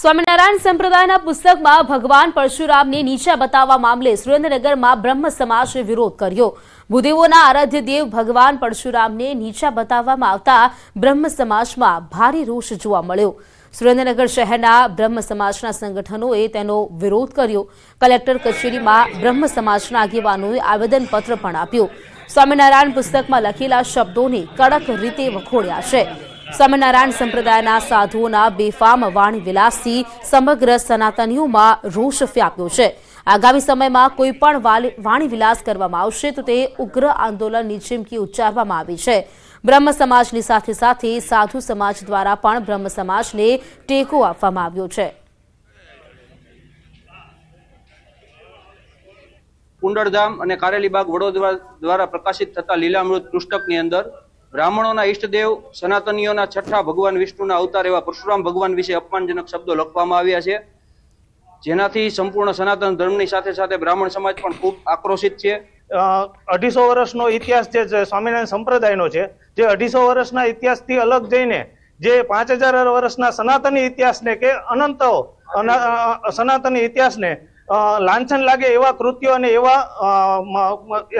સ્વામિનારાયણ સંપ્રદાયના પુસ્તકમાં ભગવાન પરશુરામને નીચા બતાવવા મામલે સુરેન્દ્રનગરમાં બ્રહ્મ સમાજે વિરોધ કર્યો। ભૂદેવોના આરાધ્ય દેવ ભગવાન પરશુરામને નીચા બતાવવામાં આવતા બ્રહ્મ સમાજમાં ભારે રોષ જોવા મળ્યો। સુરેન્દ્રનગર શહેરના બ્રહ્મ સમાજના સંગઠનોએ તેનો વિરોધ કર્યો। કલેક્ટર કચેરીમાં બ્રહ્મ સમાજના આગેવાનોએ આવેદનપત્ર પણ આપ્યું। સ્વામિનારાયણ પુસ્તકમાં લખેલા શબ્દોને કડક રીતે વખોડ્યા છે। સ્વામિનારાયણ સંપ્રદાયના સાધુઓના બેફામ વાણી વિલાસથી સમગ્ર સનાતનીઓમાં રોષ વ્યાપ્યો છે। આગામી સમયમાં કોઈ પણ વાણી વિલાસ કરવામાં આવશે તો તે ઉગ્ર આંદોલનની ચીમકી ઉચ્ચારવામાં આવી છે। બ્રહ્મ સમાજની સાથે સાથે સાધુ સમાજ દ્વારા પણ બ્રહ્મ સમાજને ટેકો આપવામાં આવ્યો છે। કુંડળધામ અને કારેલીબાગ વડોદરા દ્વારા પ્રકાશિત થતા લીલામૃત પુસ્તકની અંદર બ્રાહ્મણોના ઈષ્ટદેવ સનાતનીઓના છઠ્ઠા ભગવાન વિષ્ણુના અવતાર એવા પરશુરામ ભગવાન વિશે અપમાનજનક શબ્દો લખવામાં આવ્યા છે, જેનાથી સંપૂર્ણ સનાતન ધર્મની સાથે સાથે બ્રાહ્મણ સમાજ પણ ખૂબ આક્રોશિત છે। 250 વર્ષનો ઇતિહાસ જે સ્વામિનારાયણ સંપ્રદાયનો છે, જે 250 વર્ષના ઇતિહાસથી અલગ જઈને જે 5000 વર્ષના સનાતની ઇતિહાસને કે અનંત સનાતની ઇતિહાસને લાંછન લાગે એવા કૃત્યો અને એવા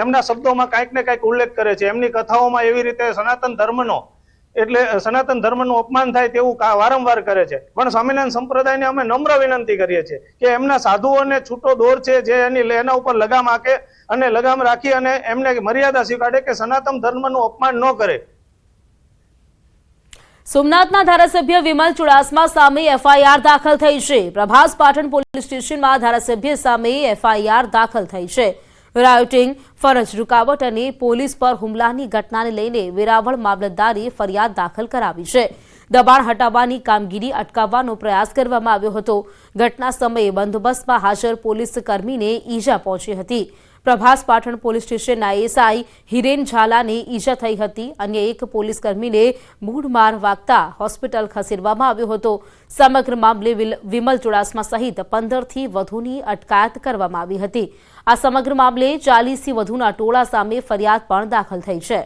એમના શબ્દોમાં કાંઈક ને કાંઈક ઉલ્લેખ કરે છે। એમની કથાઓમાં એવી રીતે સનાતન ધર્મનું અપમાન થાય તેવું વારંવાર કરે છે। પણ સ્વામિનારાયણ સંપ્રદાયને અમે નમ્ર વિનંતી કરીએ છીએ કે એમના સાધુઓને છૂટો દોર છે જે એના ઉપર લગામ હાકે અને લગામ રાખી અને એમને મર્યાદા શીખવાડે કે સનાતન ધર્મનું અપમાન ન કરે। સોમનાથના ધારાસભ્ય વિમલ ચુડાસમા સામે એફઆઈઆર દાખલ થઈ છે। પ્રભાસ પાટણ પોલીસ સ્ટેશનમાં ધારાસભ્ય સામે એફઆઈઆર દાખલ થઈ છે। રાયોટિંગ, ફરજ રૂકાવટ અને પોલીસ પર હુમલાની ઘટનાને લઈને વેરાવળ મામલતદારે ફરિયાદ દાખલ કરાવી છે। દબાણ હટાવવાની કામગીરી અટકાવવાનો પ્રયાસ કરવામાં આવ્યો હતો। ઘટના સમયે બંદોબસ્તમાં હાજર પોલીસ કર્મીને ઈજા પહોંચી હતી। પ્રભાસ પાટણ પોલીસ સ્ટેશનના એસઆઈ હિરેન ઝાલાને ઈજા થઈ હતી। અન્ય એક પોલીસ કર્મીને મૂઢ માર વાગતા હોસ્પિટલ ખસેડવામાં આવ્યો હતો। સમગ્ર મામલે વિમલ ચુડાસમા સહિત 15થી વધુની અટકાયત કરવામાં આવી હતી। આ સમગ્ર મામલે 40થી વધુના ટોળા સામે ફરિયાદ પણ દાખલ થઈ છે।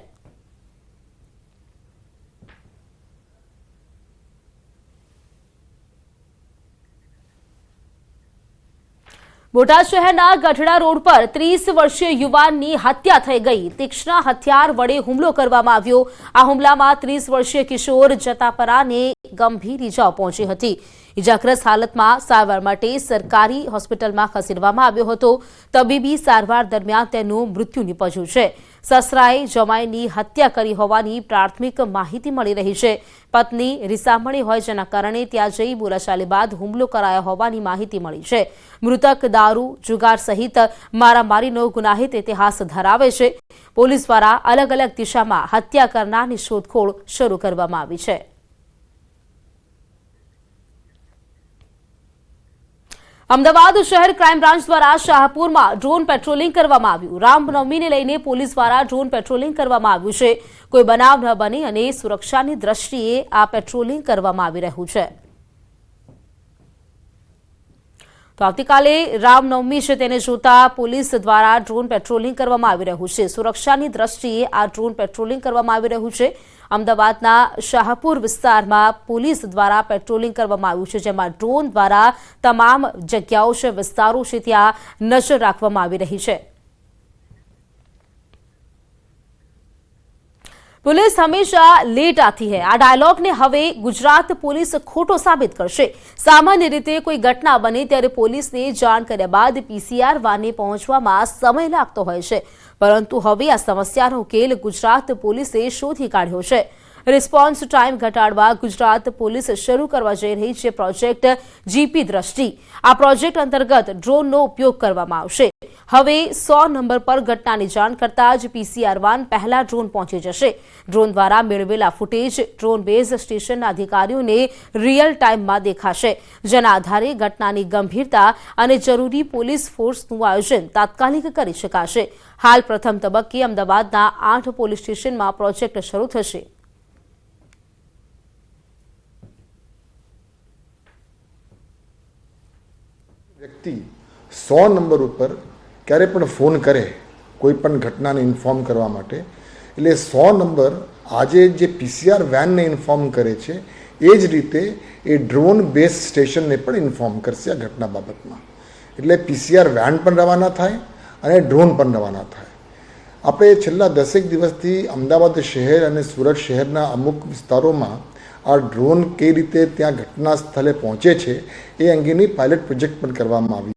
બોટાદ શહેરના ગઢડા રોડ પર 30 વર્ષીય યુવાનની હત્યા થઈ ગઈ। તીક્ષ્ણ હથિયાર વડે હુમલો કરવામાં આવ્યો। આ હુમલામાં 30 વર્ષીય કિશોર જતાપરાને ગંભીર ઈજાઓ પહોંચી હતી। ઈજાગ્રસ્ત હાલતમાં સારવાર માટે સરકારી હોસ્પિટલમાં ખસેડવામાં આવ્યો હતો। તબીબી સારવાર દરમિયાન તેનું મૃત્યુ નિપજ્યું છે। સસરાએ જમાઈની હત્યા કરી હોવાની પ્રાથમિક માહિતી મળી રહી છે। પત્ની રીસામણી હોય જેના કારણે ત્યાં જઈ બોલાચાલી બાદ હુમલો કરાયો હોવાની માહિતી મળી છે। મૃતક દારૂ, જુગાર સહિત મારામારીનો ગુનાહિત ઇતિહાસ ધરાવે છે। પોલીસ દ્વારા અલગ અલગ દિશામાં હત્યા કરનારની શોધખોળ શરૂ કરવામાં આવી છે। અમદાવાદ શહેર ક્રાઇમ બ્રાન્ચ દ્વારા શાહપુરમાં ડ્રોન પેટ્રોલિંગ કરવામાં આવ્યું। રામનવમીને લઈને પોલીસ દ્વારા ડ્રોન પેટ્રોલિંગ કરવામાં આવ્યું છે। કોઈ બનાવ ન બને અને સુરક્ષાની દ્રષ્ટિએ આ પેટ્રોલિંગ કરવામાં આવી રહ્યું છે। તો આવતીકાલે રામનવમી છે તેને જોતા પોલીસ દ્વારા ડ્રોન પેટ્રોલિંગ કરવામાં આવી રહ્યું છે। સુરક્ષાની દ્રષ્ટિએ આ ડ્રોન પેટ્રોલિંગ કરવામાં આવી રહ્યું છે। અમદાવાદના શાહપુર વિસ્તારમાં પોલીસ દ્વારા પેટ્રોલિંગ કરવામાં આવ્યું છે, જેમાં ડ્રોન દ્વારા તમામ જગ્યાઓ છે, વિસ્તારો છે ત્યાં નજર રાખવામાં આવી રહી છે। पुलिस हमेशा लेट आती है। आ डायलॉग ने हवे गुजरात पुलिस खोटो साबित करशे। सामान्य रीते कोई घटना बने त्यारे पुलिस ने जाण कर्या बाद पीसीआर वाने पहोंचवामां समय लागतो होय छे, परंतु हवे आ समस्यानो उकेल गुजरात पुलिसे शोधी काढ्यो छे। रिस्पोन्स टाइम घटाडवा गुजरात पुलिस शुरू करवा जई रही छे प्रोजेक्ट जीपी दृष्टि। आ प्रोजेक्ट अंतर्गत ड्रोननो उपयोग करवामां आवशे। हवे 100 नंबर पर घटनानी जाण करता ज पीसीआर वान पहला ड्रोन पहोंची जशे। ड्रोन द्वारा मेळवेला फूटेज ड्रोन बेज स्टेशनना अधिकारीओने रियल टाइममां देखाशे, जेना आधारे घटनानी गंभीरता अने जरूरी पोलीस फोर्सनुं आयोजन तात्कालिक करी शकाशे। हाल प्रथम तबक्के अमदावादना 8 पोलीस स्टेशनमां प्रोजेक्ट शरू थशे। व्यक्ति 100 नंबर पर क्यारे पण फोन करे कोईपण घटनाने इन्फॉर्म करवा माटे, એટલે 100 नंबर આજે જે પીસીઆર વેનને ઇન્ફોર્મ કરે છે એ જ રીતે એ ડ્રોન બેઝ સ્ટેશનને પણ ઇન્ફોર્મ કરશે આ ઘટના બાબતમાં. એટલે પીસીઆર વેન પણ રવાના થાય અને ડ્રોન પણ રવાના થાય. આપણે છેલ્લા 10 દિવસથી અમદાવાદ શહેર અને સુરત શહેરના અમુક વિસ્તારોમાં આ ડ્રોન કઈ રીતે ત્યાં ઘટના સ્થળે પહોંચે છે એ અંગેની પાયલટ પ્રોજેક્ટ પણ કરવામાં આવી.